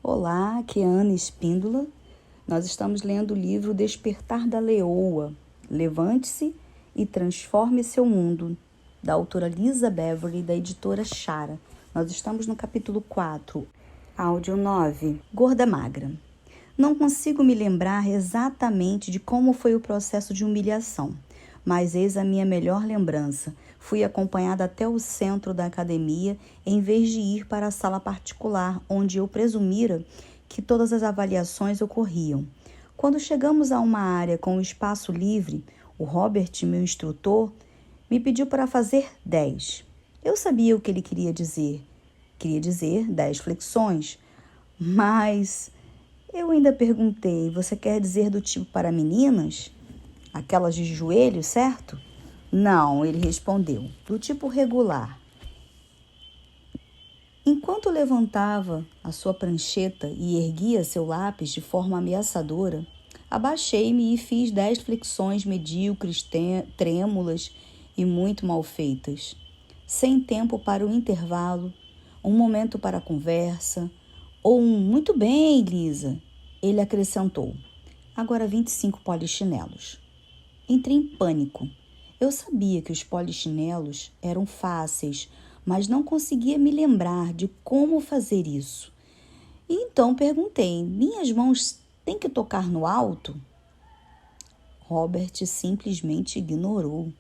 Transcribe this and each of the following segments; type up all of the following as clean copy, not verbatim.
Olá, aqui é Ana Espíndola. Nós estamos lendo o livro Despertar da Leoa. Levante-se e transforme seu mundo, da autora Lisa Beverly, da editora Chara. Nós estamos no capítulo 4, áudio 9, Gorda Magra. Não consigo me lembrar exatamente de como foi o processo de humilhação, mas eis a minha melhor lembrança. Fui acompanhada até o centro da academia, em vez de ir para a sala particular, onde eu presumira que todas as avaliações ocorriam. Quando chegamos a uma área com espaço livre, o Robert, meu instrutor, me pediu para fazer 10. Eu sabia o que ele queria dizer. Queria dizer 10 flexões, mas eu ainda perguntei: você quer dizer do tipo para meninas? Aquelas de joelho, certo? Não, ele respondeu, do tipo regular. Enquanto levantava a sua prancheta e erguia seu lápis de forma ameaçadora, abaixei-me e fiz 10 flexões medíocres, trêmulas e muito mal feitas. Sem tempo para o intervalo, um momento para a conversa, ou um muito bem, Lisa, ele acrescentou. Agora 25 polichinelos. Entrei em pânico. Eu sabia que os polichinelos eram fáceis, mas não conseguia me lembrar de como fazer isso. E então perguntei: minhas mãos têm que tocar no alto? Robert simplesmente ignorou.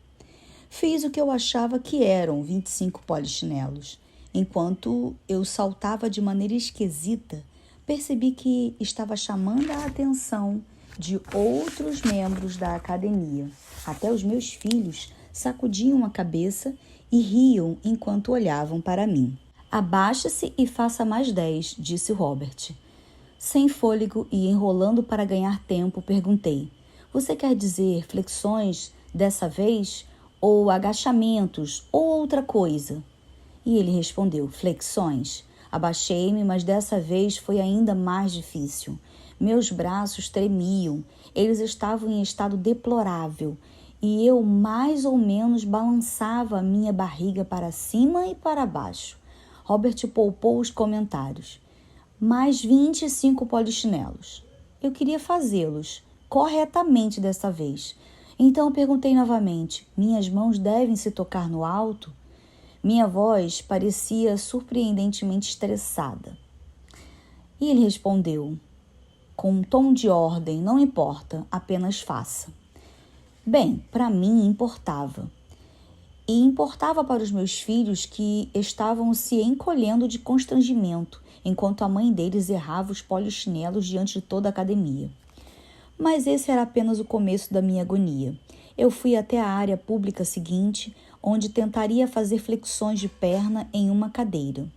Fiz o que eu achava que eram 25 polichinelos. Enquanto eu saltava de maneira esquisita, percebi que estava chamando a atenção de outros membros da academia. Até os meus filhos sacudiam a cabeça e riam enquanto olhavam para mim. Abaixe-se e faça mais 10, disse Robert. Sem fôlego e enrolando para ganhar tempo, perguntei: você quer dizer flexões dessa vez, ou agachamentos, ou outra coisa? E ele respondeu: flexões. Abaixei-me, mas dessa vez foi ainda mais difícil. Meus braços tremiam, eles estavam em estado deplorável, e eu mais ou menos balançava a minha barriga para cima e para baixo. Robert poupou os comentários. Mais 25 polichinelos. Eu queria fazê-los corretamente dessa vez. Então perguntei novamente: minhas mãos devem se tocar no alto? Minha voz parecia surpreendentemente estressada. E ele respondeu, com um tom de ordem: não importa, apenas faça. Bem, para mim importava. E importava para os meus filhos, que estavam se encolhendo de constrangimento, enquanto a mãe deles errava os polichinelos diante de toda a academia. Mas esse era apenas o começo da minha agonia. Eu fui até a área pública seguinte, onde tentaria fazer flexões de perna em uma cadeira.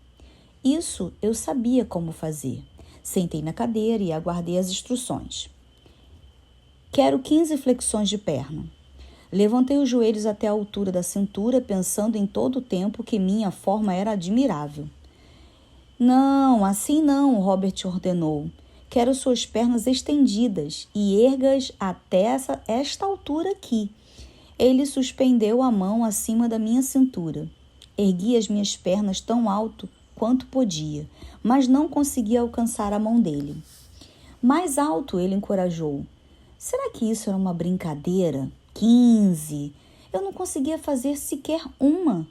Isso eu sabia como fazer. Sentei na cadeira e aguardei as instruções. Quero 15 flexões de perna. Levantei os joelhos até a altura da cintura, pensando em todo o tempo que minha forma era admirável. Não, assim não, Robert ordenou. Quero suas pernas estendidas e ergas até esta altura aqui. Ele suspendeu a mão acima da minha cintura. Ergui as minhas pernas tão alto quanto podia, mas não conseguia alcançar a mão dele. Mais alto, ele encorajou. Será que isso era uma brincadeira? 15. Eu não conseguia fazer sequer uma.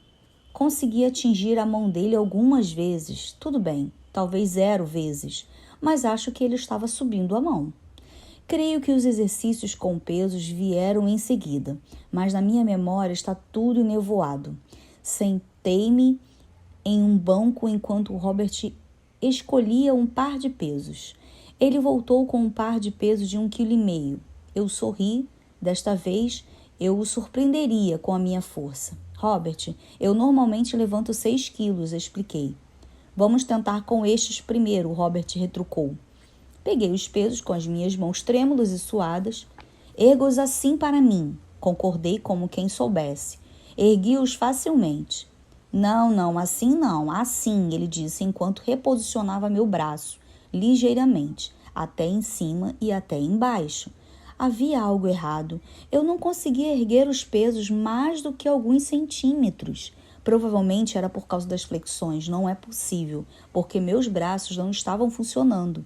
Consegui atingir a mão dele algumas vezes. Tudo bem, talvez 0 vezes, mas acho que ele estava subindo a mão. Creio que os exercícios com pesos vieram em seguida, mas na minha memória está tudo nevoado. Sentei-me em um banco enquanto o Robert escolhia um par de pesos. Ele voltou com um par de pesos de 1,5 kg. Eu sorri. Desta vez, eu o surpreenderia com a minha força. Robert, eu normalmente levanto 6 quilos, expliquei. Vamos tentar com estes primeiro, Robert retrucou. Peguei os pesos com as minhas mãos trêmulas e suadas. Erga-os assim para mim, concordei como quem soubesse. Ergui-os facilmente. Não, assim, ele disse enquanto reposicionava meu braço, ligeiramente, até em cima e até embaixo. Havia algo errado. Eu não conseguia erguer os pesos mais do que alguns centímetros. Provavelmente era por causa das flexões, não é possível, porque meus braços não estavam funcionando.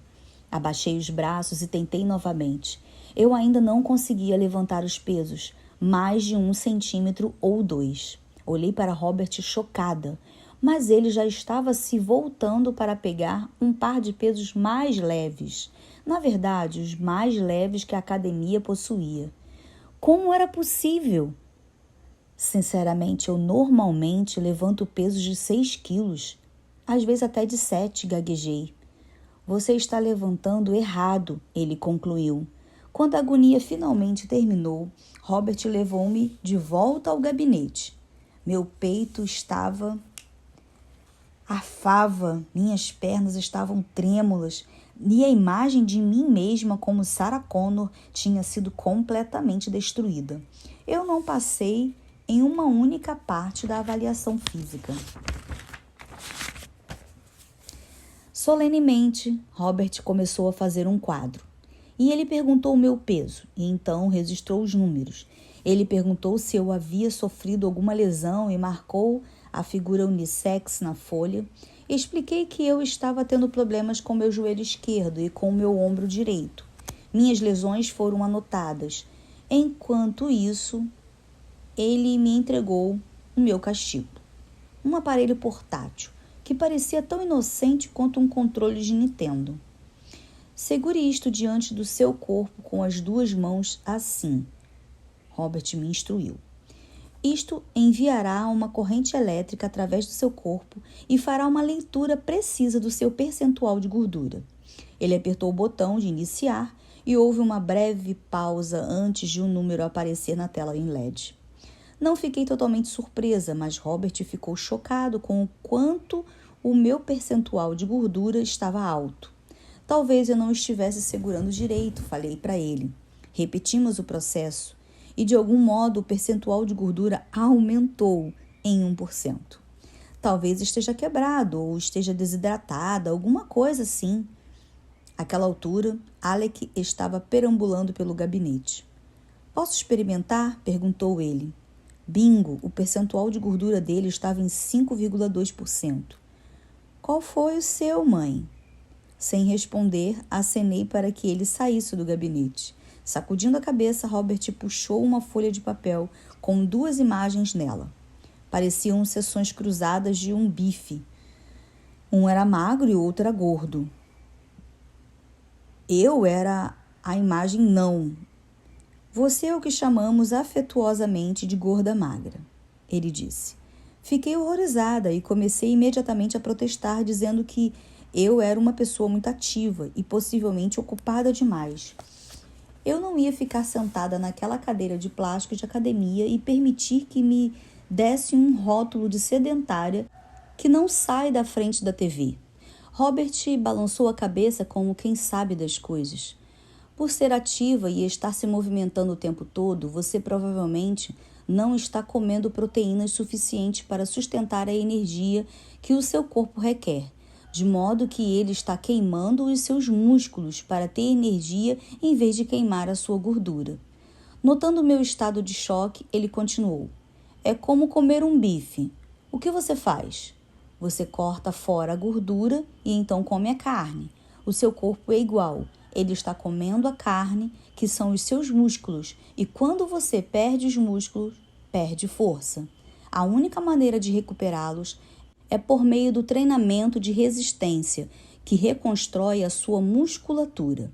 Abaixei os braços e tentei novamente. Eu ainda não conseguia levantar os pesos, mais de 1 centímetro ou 2. Olhei para Robert chocada, mas ele já estava se voltando para pegar um par de pesos mais leves. Na verdade, os mais leves que a academia possuía. Como era possível? Sinceramente, eu normalmente levanto pesos de 6 quilos, às vezes até de 7, gaguejei. Você está levantando errado, ele concluiu. Quando a agonia finalmente terminou, Robert levou-me de volta ao gabinete. Meu peito estava arfava, minhas pernas estavam trêmulas e a imagem de mim mesma como Sarah Connor tinha sido completamente destruída. Eu não passei em uma única parte da avaliação física. Solenemente, Robert começou a fazer um quadro. E ele perguntou o meu peso, e então registrou os números. Ele perguntou se eu havia sofrido alguma lesão e marcou a figura unissex na folha. Expliquei que eu estava tendo problemas com meu joelho esquerdo e com o meu ombro direito. Minhas lesões foram anotadas. Enquanto isso, ele me entregou o meu castigo. Um aparelho portátil, que parecia tão inocente quanto um controle de Nintendo. Segure isto diante do seu corpo com as 2 mãos assim, Robert me instruiu. Isto enviará uma corrente elétrica através do seu corpo e fará uma leitura precisa do seu percentual de gordura. Ele apertou o botão de iniciar e houve uma breve pausa antes de um número aparecer na tela em LED. Não fiquei totalmente surpresa, mas Robert ficou chocado com o quanto o meu percentual de gordura estava alto. Talvez eu não estivesse segurando direito, falei para ele. Repetimos o processo e, de algum modo, o percentual de gordura aumentou em 1%. Talvez esteja quebrado ou esteja desidratada, alguma coisa assim. Àquela altura, Alec estava perambulando pelo gabinete. Posso experimentar? Perguntou ele. Bingo, o percentual de gordura dele estava em 5,2%. Qual foi o seu, mãe? Sem responder, acenei para que ele saísse do gabinete. Sacudindo a cabeça, Robert puxou uma folha de papel com 2 imagens nela. Pareciam seções cruzadas de um bife. Um era magro e o outro era gordo. Eu era a imagem não. Você é o que chamamos afetuosamente de gorda magra, ele disse. Fiquei horrorizada e comecei imediatamente a protestar, dizendo que eu era uma pessoa muito ativa e possivelmente ocupada demais. Eu não ia ficar sentada naquela cadeira de plástico de academia e permitir que me desse um rótulo de sedentária que não sai da frente da TV. Robert balançou a cabeça como quem sabe das coisas. Por ser ativa e estar se movimentando o tempo todo, você provavelmente não está comendo proteínas suficientes para sustentar a energia que o seu corpo requer, de modo que ele está queimando os seus músculos para ter energia em vez de queimar a sua gordura. Notando meu estado de choque, ele continuou. É como comer um bife. O que você faz? Você corta fora a gordura e então come a carne. O seu corpo é igual. Ele está comendo a carne, que são os seus músculos, e quando você perde os músculos, perde força. A única maneira de recuperá-los é por meio do treinamento de resistência, que reconstrói a sua musculatura.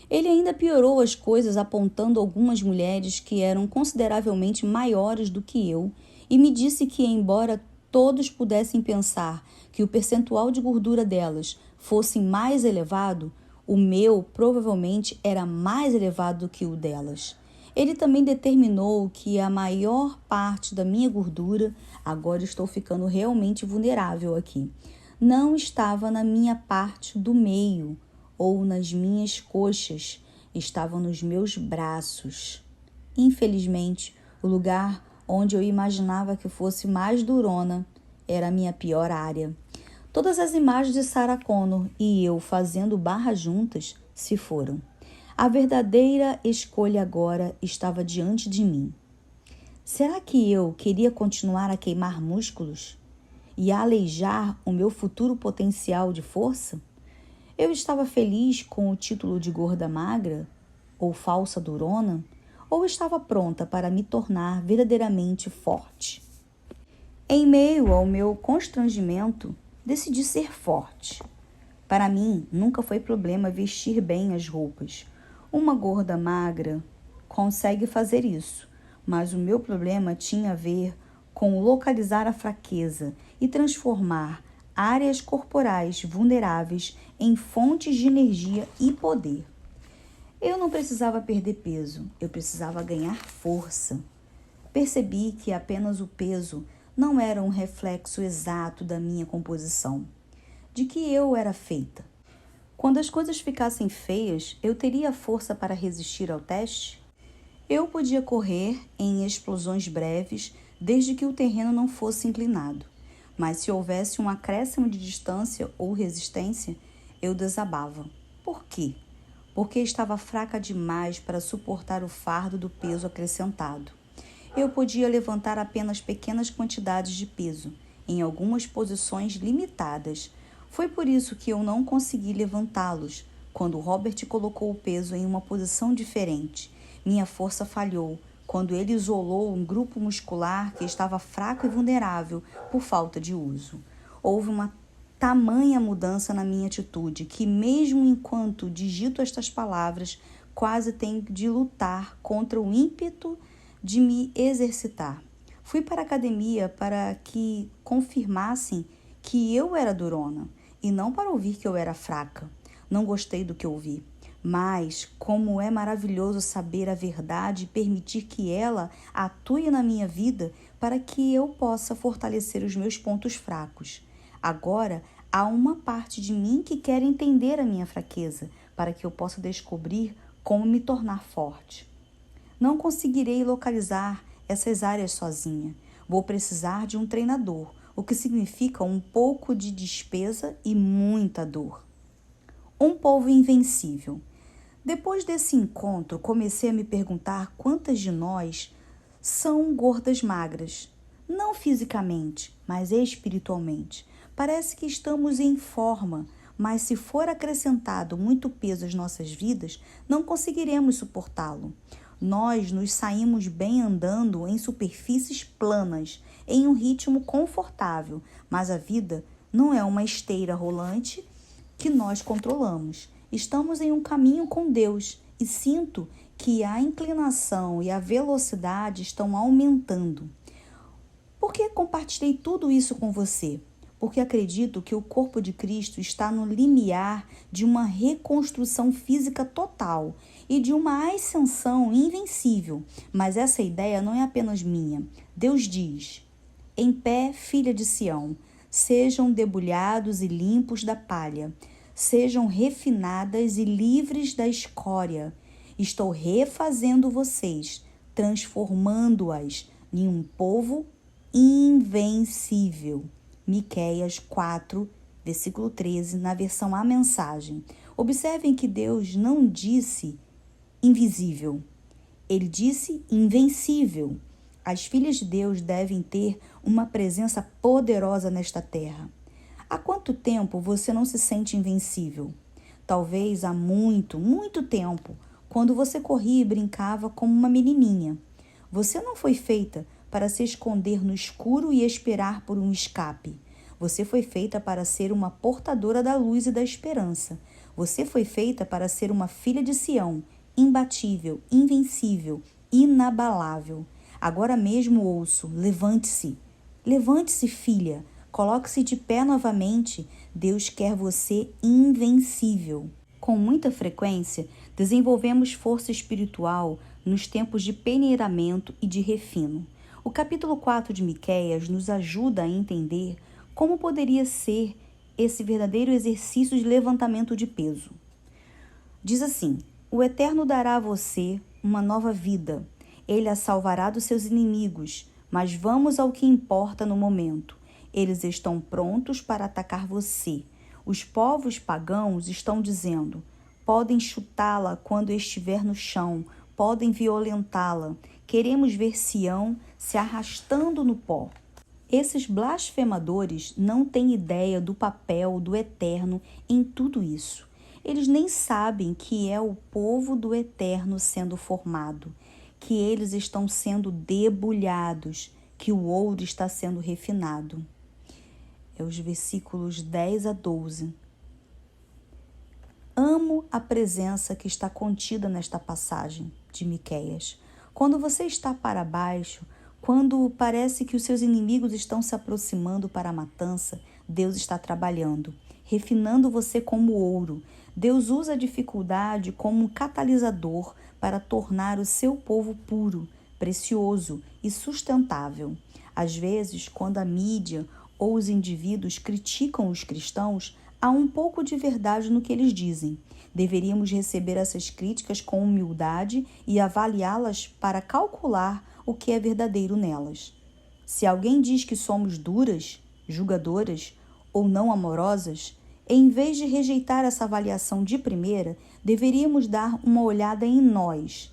Ele ainda piorou as coisas apontando algumas mulheres que eram consideravelmente maiores do que eu e me disse que, embora todos pudessem pensar que o percentual de gordura delas fosse mais elevado, o meu provavelmente era mais elevado do que o delas. Ele também determinou que a maior parte da minha gordura, agora estou ficando realmente vulnerável aqui, não estava na minha parte do meio ou nas minhas coxas, estava nos meus braços. Infelizmente, o lugar onde eu imaginava que fosse mais durona era a minha pior área. Todas as imagens de Sarah Connor e eu fazendo barra juntas se foram. A verdadeira escolha agora estava diante de mim. Será que eu queria continuar a queimar músculos? e aleijar o meu futuro potencial de força? Eu estava feliz com o título de gorda magra ou falsa durona? Ou estava pronta para me tornar verdadeiramente forte? Em meio ao meu constrangimento, decidi ser forte. Para mim, nunca foi problema vestir bem as roupas. Uma gorda magra consegue fazer isso, mas o meu problema tinha a ver com localizar a fraqueza e transformar áreas corporais vulneráveis em fontes de energia e poder. Eu não precisava perder peso, eu precisava ganhar força. Percebi que apenas o peso não era um reflexo exato da minha composição, de que eu era feita. Quando as coisas ficassem feias, eu teria força para resistir ao teste? Eu podia correr em explosões breves, desde que o terreno não fosse inclinado. Mas se houvesse um acréscimo de distância ou resistência, eu desabava. Por quê? Porque estava fraca demais para suportar o fardo do peso acrescentado. Eu podia levantar apenas pequenas quantidades de peso, em algumas posições limitadas. Foi por isso que eu não consegui levantá-los. Quando Robert colocou o peso em uma posição diferente, minha força falhou quando ele isolou um grupo muscular que estava fraco e vulnerável por falta de uso. Houve uma tamanha mudança na minha atitude que, mesmo enquanto digito estas palavras, quase tenho de lutar contra o ímpeto de me exercitar. Fui para a academia para que confirmassem que eu era durona e não para ouvir que eu era fraca. Não gostei do que ouvi, mas como é maravilhoso saber a verdade e permitir que ela atue na minha vida para que eu possa fortalecer os meus pontos fracos. Agora, há uma parte de mim que quer entender a minha fraqueza, para que eu possa descobrir como me tornar forte. Não conseguirei localizar essas áreas sozinha. Vou precisar de um treinador, o que significa um pouco de despesa e muita dor. Um povo invencível. Depois desse encontro, comecei a me perguntar quantas de nós são gordas magras. Não fisicamente, mas espiritualmente. Parece que estamos em forma, mas se for acrescentado muito peso às nossas vidas, não conseguiremos suportá-lo. Nós nos saímos bem andando em superfícies planas, em um ritmo confortável, mas a vida não é uma esteira rolante que nós controlamos. Estamos em um caminho com Deus e sinto que a inclinação e a velocidade estão aumentando. Por que compartilhei tudo isso com você? Porque acredito que o corpo de Cristo está no limiar de uma reconstrução física total e de uma ascensão invencível. Mas essa ideia não é apenas minha. Deus diz: em pé, filha de Sião, sejam debulhados e limpos da palha, sejam refinadas e livres da escória. Estou refazendo vocês, transformando-as em um povo invencível. Miqueias 4, versículo 13, na versão A Mensagem. Observem que Deus não disse invisível, ele disse invencível. As filhas de Deus devem ter uma presença poderosa nesta terra. Há quanto tempo você não se sente invencível? Talvez há muito, muito tempo, quando você corria e brincava como uma menininha. Você não foi feita para se esconder no escuro e esperar por um escape. Você foi feita para ser uma portadora da luz e da esperança. Você foi feita para ser uma filha de Sião, imbatível, invencível, inabalável. Agora mesmo ouço: levante-se. Levante-se, filha. Coloque-se de pé novamente. Deus quer você invencível. Com muita frequência, desenvolvemos força espiritual nos tempos de peneiramento e de refino. O capítulo 4 de Miqueias nos ajuda a entender como poderia ser esse verdadeiro exercício de levantamento de peso. Diz assim: o Eterno dará a você uma nova vida. Ele a salvará dos seus inimigos. Mas vamos ao que importa no momento. Eles estão prontos para atacar você. Os povos pagãos estão dizendo: podem chutá-la quando estiver no chão, podem violentá-la. Queremos ver Sião se arrastando no pó. Esses blasfemadores não têm ideia do papel do Eterno em tudo isso. Eles nem sabem que é o povo do Eterno sendo formado, que eles estão sendo debulhados, que o ouro está sendo refinado. É os versículos 10 a 12. Amo a presença que está contida nesta passagem de Miqueias. Quando você está para baixo, quando parece que os seus inimigos estão se aproximando para a matança, Deus está trabalhando, refinando você como ouro. Deus usa a dificuldade como um catalisador para tornar o seu povo puro, precioso e sustentável. Às vezes, quando a mídia ou os indivíduos criticam os cristãos, há um pouco de verdade no que eles dizem. Deveríamos receber essas críticas com humildade e avaliá-las para calcular o que é verdadeiro nelas. Se alguém diz que somos duras, julgadoras ou não amorosas, em vez de rejeitar essa avaliação de primeira, deveríamos dar uma olhada em nós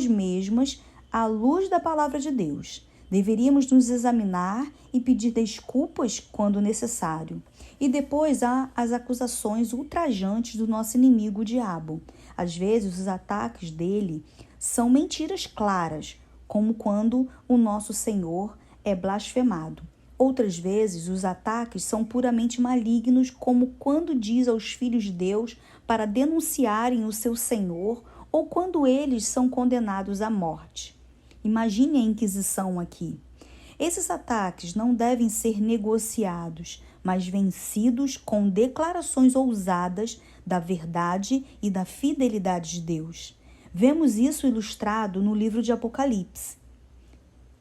mesmas, à luz da palavra de Deus. Deveríamos nos examinar e pedir desculpas quando necessário. E depois há as acusações ultrajantes do nosso inimigo, o diabo. Às vezes, os ataques dele são mentiras claras, como quando o nosso Senhor é blasfemado. Outras vezes, os ataques são puramente malignos, como quando diz aos filhos de Deus para denunciarem o seu Senhor ou quando eles são condenados à morte. Imagine a Inquisição aqui. Esses ataques não devem ser negociados, mas vencidos com declarações ousadas da verdade e da fidelidade de Deus. Vemos isso ilustrado no livro de Apocalipse.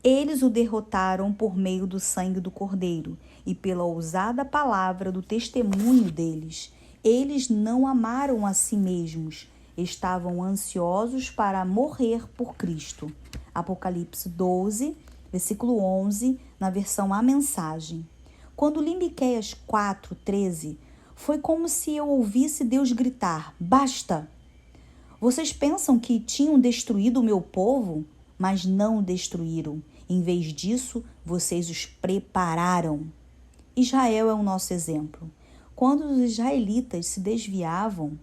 Eles o derrotaram por meio do sangue do Cordeiro e pela ousada palavra do testemunho deles. Eles não amaram a si mesmos, estavam ansiosos para morrer por Cristo. Apocalipse 12, versículo 11, na versão A Mensagem. Quando li Miqueias 4, 13, foi como se eu ouvisse Deus gritar: basta! Vocês pensam que tinham destruído o meu povo, mas não o destruíram. Em vez disso, vocês os prepararam. Israel é o nosso exemplo. Quando os israelitas se desviavam,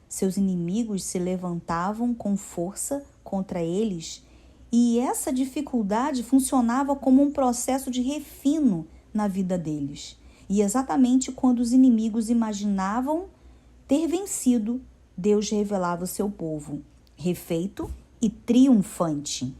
seus inimigos se levantavam com força contra eles, e essa dificuldade funcionava como um processo de refino na vida deles. E exatamente quando os inimigos imaginavam ter vencido, Deus revelava o seu povo, refeito e triunfante.